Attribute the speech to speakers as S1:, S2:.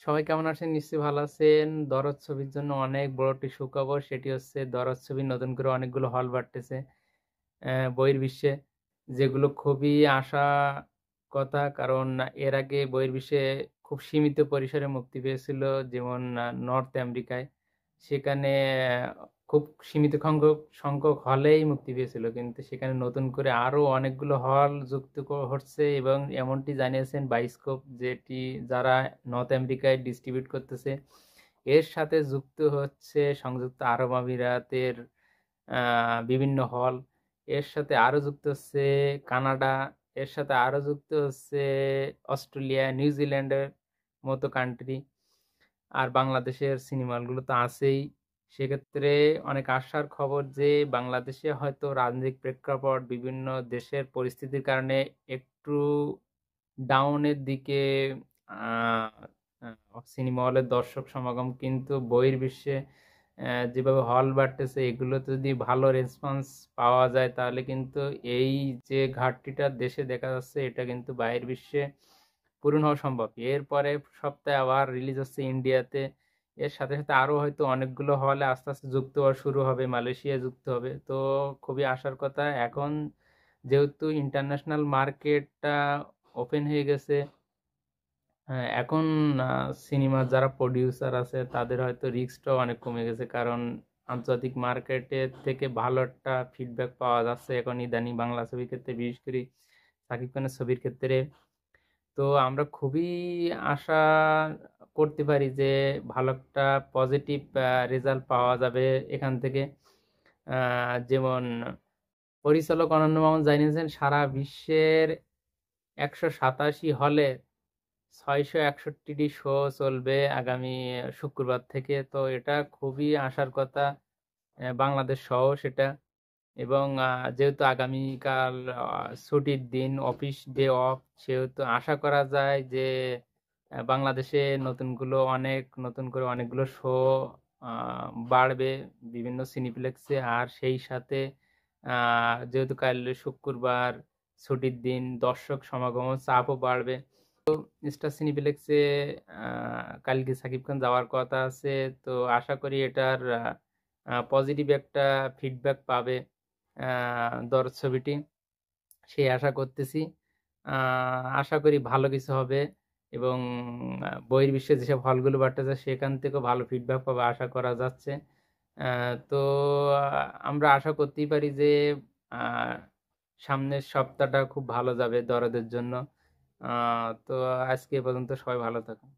S1: সবাই কেমন আছেন? নিশ্চয়ই ভালো আছেন। দরদ ছবির জন্য অনেক বড় একটি সুখবর। সেটি হচ্ছে দরদ ছবির নতুন করে অনেকগুলো হল বাড়তেছে বহির বিশ্বে। যেগুলো খুবই আশা কথা। কারণ এর আগে বহির্বিশ্বে খুব সীমিত পরিসরে মুক্তি পেয়েছিল। যেমন নর্থ আমেরিকায়। সেখানে খুব সীমিত সংখ্যক হলেই মুক্তি পেয়েছিল। কিন্তু সেখানে নতুন করে আরো অনেকগুলো হল যুক্ত হচ্ছে এবং এমনটি জানিয়েছেন বায়োস্কোপ যেটি যারা নর্থ আমেরিকায় ডিস্ট্রিবিউট করতেছে। এর সাথে যুক্ত হচ্ছে সংযুক্ত আরব আমিরাতের বিভিন্ন হল। এর সাথে আরো যুক্ত হচ্ছে কানাডা। এর সাথে আরো যুক্ত হচ্ছে অস্ট্রেলিয়া, নিউজিল্যান্ডের মতো কান্ট্রি। আর বাংলাদেশের সিনেমা হলগুলো তো আছেই। সেক্ষেত্রে অনেক আশার খবর যে বাংলাদেশে হয়তো রাজনৈতিক প্রেক্ষাপট বিভিন্ন দেশের পরিস্থিতির কারণে একটু ডাউনের দিকে আহ সিনেমা হলের দর্শক সমাগম, কিন্তু বহির্বিশ্বে যেভাবে হল বাড়তেছে এগুলোতে যদি ভালো রেসপন্স পাওয়া যায় তাহলে কিন্তু এই যে ঘাটতিটা দেশে দেখা যাচ্ছে এটা কিন্তু বাইরের বিশ্বে পূরণ হওয়া সম্ভব। এরপরে সপ্তাহে আবার রিলিজ হচ্ছে ইন্ডিয়াতে। এর সাথে সাথে আরো হয়তো অনেকগুলো হলে আস্তে আস্তে যুক্ত হওয়া শুরু হবে, মালয়েশিয়া যুক্ত হবে। তো খুবই আশার কথা। এখন যেহেতু ইন্টারন্যাশনাল মার্কেটটা ওপেন হয়ে গেছে, হ্যাঁ, এখন সিনেমার যারা প্রডিউসার আছে তাদের হয়তো রিস্কটাও অনেক কমে গেছে। কারণ আন্তর্জাতিক মার্কেটের থেকে ভালো একটা ফিডব্যাক পাওয়া যাচ্ছে এখন ইদানিং বাংলা ছবির ক্ষেত্রে, বিশেষ করে সাকিব খানের ছবির ক্ষেত্রে। তো আমরা খুবই আশা করতে পারি যে ভালো একটা পজিটিভ রেজাল্ট পাওয়া যাবে এখান থেকে। যেমন পরিচালক অনন্য মামুন জানিয়েছেন সারা বিশ্বের 187 হলে 661টি শো চলবে আগামী শুক্রবার থেকে। তো এটা খুবই আশার কথা, বাংলাদেশ সহ সেটা। এবং যেহেতু আগামীকাল ছুটির দিন, অফিস ডে অফ, সেহেতু আশা করা যায় যে বাংলাদেশে নতুন করে অনেকগুলো শো বাড়বে বিভিন্ন সিনিপ্লেক্সে। আর সেই সাথে যেহেতু কাল শুক্রবার ছুটির দিন, দর্শক সমাগম চাপও বাড়বে। স্টার সিনিপ্লেক্সে কালকে সাকিব খান যাওয়ার কথা আছে। তো আশা করি এটার পজিটিভ একটা ফিডব্যাক পাবে দরদ ছবিটি, সেই আশা করতেছি। আশা করি ভালো কিছু হবে এবং বহির্বিশ্বে যেসব হলগুলো বাড়তেছে সেখান থেকেও ভালো ফিডব্যাক পাবে আশা করা যাচ্ছে। তো আমরা আশা করতেই পারি যে আহ, সামনের সপ্তাহটা খুব ভালো যাবে দরদের জন্য। তো আজকে এ পর্যন্ত, সবাই ভালো থাকুন।